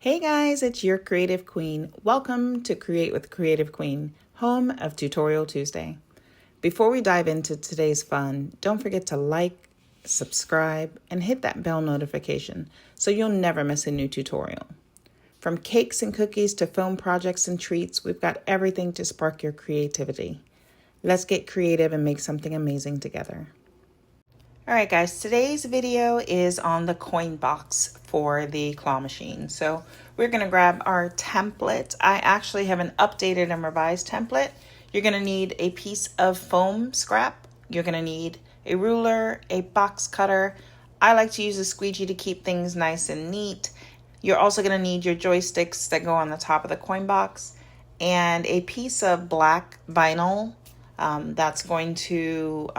Hey guys, it's your Creative Queen. Welcome to Create with Creative Queen, home of Tutorial Tuesday. Before we dive into today's fun, don't forget to like, subscribe, and hit that bell notification so you'll never miss a new tutorial. From cakes and cookies to foam projects and treats, we've got everything to spark your creativity. Let's get creative and make something amazing together. All right, guys, today's video is on the coin box for the claw machine. So we're gonna grab our template. I actually have an updated and revised template. You're gonna need a piece of foam scrap. You're gonna need a ruler, a box cutter. I like to use a squeegee to keep things nice and neat. You're also gonna need your joysticks that go on the top of the coin box and a piece of black vinyl that's going to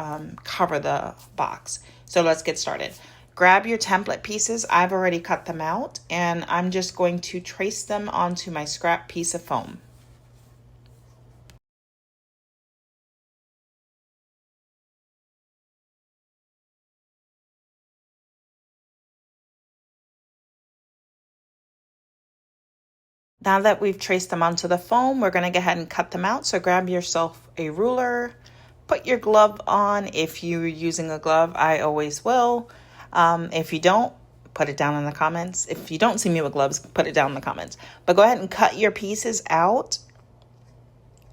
cover the box. So let's get started. Grab your template pieces. I've already cut them out and I'm just going to trace them onto my scrap piece of foam. Now that we've traced them onto the foam, we're going to go ahead and cut them out. So grab yourself a ruler, put your glove on. If you're using a glove, I always will. If you don't, put it down in the comments. If you don't see me with gloves, put it down in the comments. But go ahead and cut your pieces out,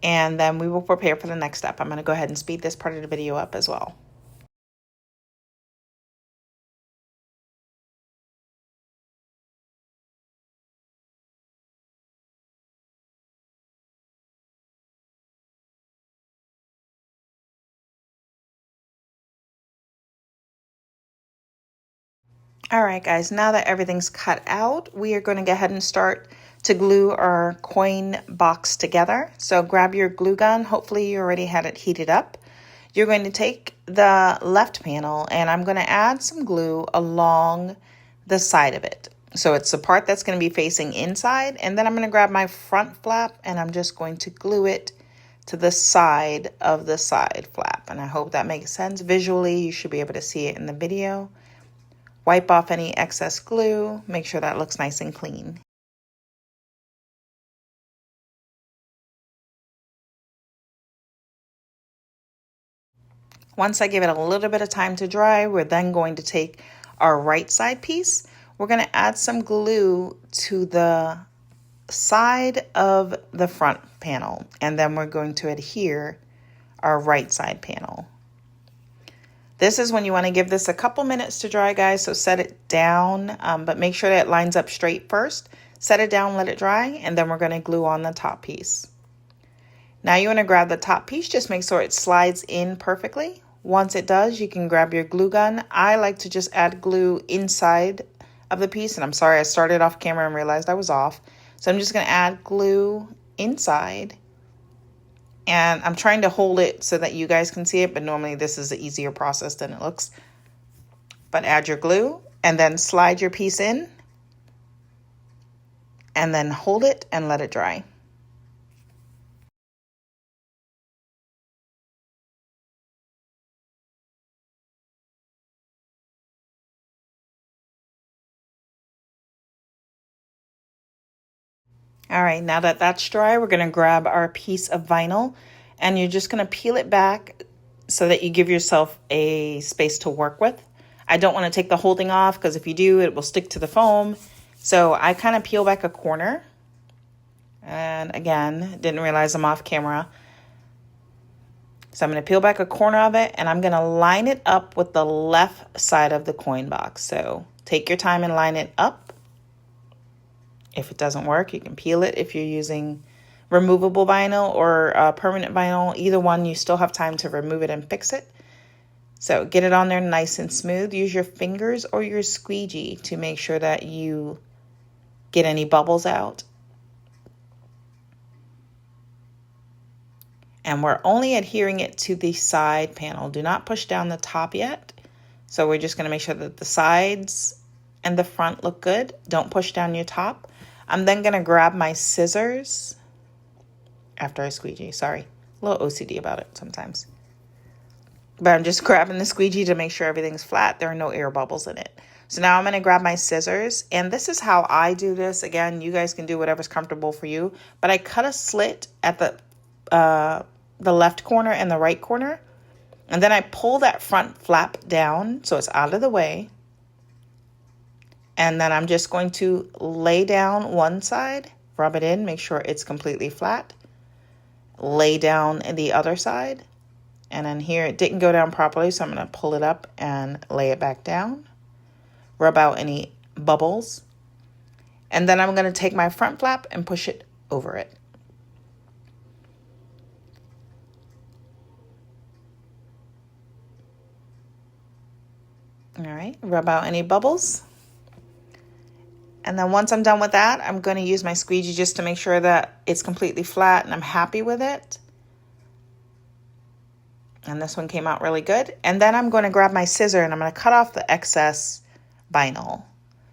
and then we will prepare for the next step. I'm going to go ahead and speed this part of the video up as well. All right, guys, now that everything's cut out, we are going to go ahead and start to glue our coin box together. So grab your glue gun. Hopefully you already had it heated up. You're going to take the left panel and I'm going to add some glue along the side of it. So it's the part that's going to be facing inside, and then I'm going to grab my front flap and I'm just going to glue it to the side of the side flap. And I hope that makes sense visually. You should be able to see it in the video. Wipe off any excess glue. Make sure that looks nice and clean. Once I give it a little bit of time to dry, we're then going to take our right side piece. We're going to add some glue to the side of the front panel, and then we're going to adhere our right side panel. This is when you want to give this a couple minutes to dry, guys, so set it down, but make sure that it lines up straight first. Set it down, let it dry, and then we're going to glue on the top piece. Now you want to grab the top piece, just make sure it slides in perfectly. Once it does, you can grab your glue gun. I like to just add glue inside of the piece, and I'm sorry, I started off camera and realized I was off. So I'm just going to add glue inside. And I'm trying to hold it so that you guys can see it, but normally this is an easier process than it looks. But add your glue and then slide your piece in and then hold it and let it dry. All right, now that that's dry, we're going to grab our piece of vinyl and you're just going to peel it back so that you give yourself a space to work with. I don't want to take the holding off because if you do, it will stick to the foam. So I kind of peel back a corner. And again, didn't realize I'm off camera. So I'm going to peel back a corner of it and I'm going to line it up with the left side of the coin box. So take your time and line it up. If it doesn't work, you can peel it. If you're using removable vinyl or permanent vinyl, either one, you still have time to remove it and fix it. So get it on there nice and smooth. Use your fingers or your squeegee to make sure that you get any bubbles out. And we're only adhering it to the side panel. Do not push down the top yet. So we're just going to make sure that the sides and the front look good. Don't push down your top. I'm then going to grab my scissors after I squeegee. Sorry, a little OCD about it sometimes. But I'm just grabbing the squeegee to make sure everything's flat. There are no air bubbles in it. So now I'm going to grab my scissors, and this is how I do this. Again, you guys can do whatever's comfortable for you, but I cut a slit at the left corner and the right corner, and then I pull that front flap down so it's out of the way. And then I'm just going to lay down one side, rub it in, make sure it's completely flat. Lay down the other side. And then here it didn't go down properly, so I'm going to pull it up and lay it back down. Rub out any bubbles. And then I'm going to take my front flap and push it over it. All right, rub out any bubbles. And then once I'm done with that, I'm going to use my squeegee just to make sure that it's completely flat and I'm happy with it. And this one came out really good. And then I'm going to grab my scissor and I'm going to cut off the excess vinyl.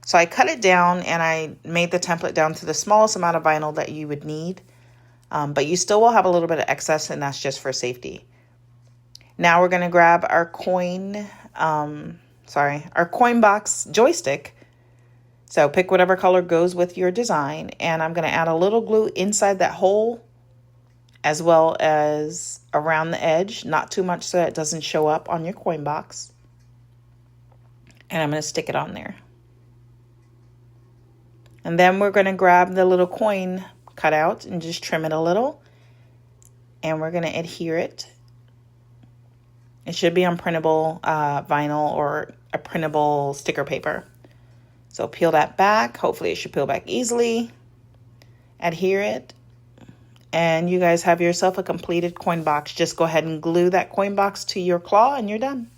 So I cut it down and I made the template down to the smallest amount of vinyl that you would need. But you still will have a little bit of excess, and that's just for safety. Now we're going to grab our coin box joystick. So pick whatever color goes with your design, and I'm going to add a little glue inside that hole as well as around the edge, not too much so that it doesn't show up on your coin box. And I'm going to stick it on there. And then we're going to grab the little coin cutout and just trim it a little, and we're going to adhere it. It should be on printable vinyl or a printable sticker paper. So peel that back. Hopefully it should peel back easily. Adhere it. And you guys have yourself a completed coin box. Just go ahead and glue that coin box to your claw and you're done.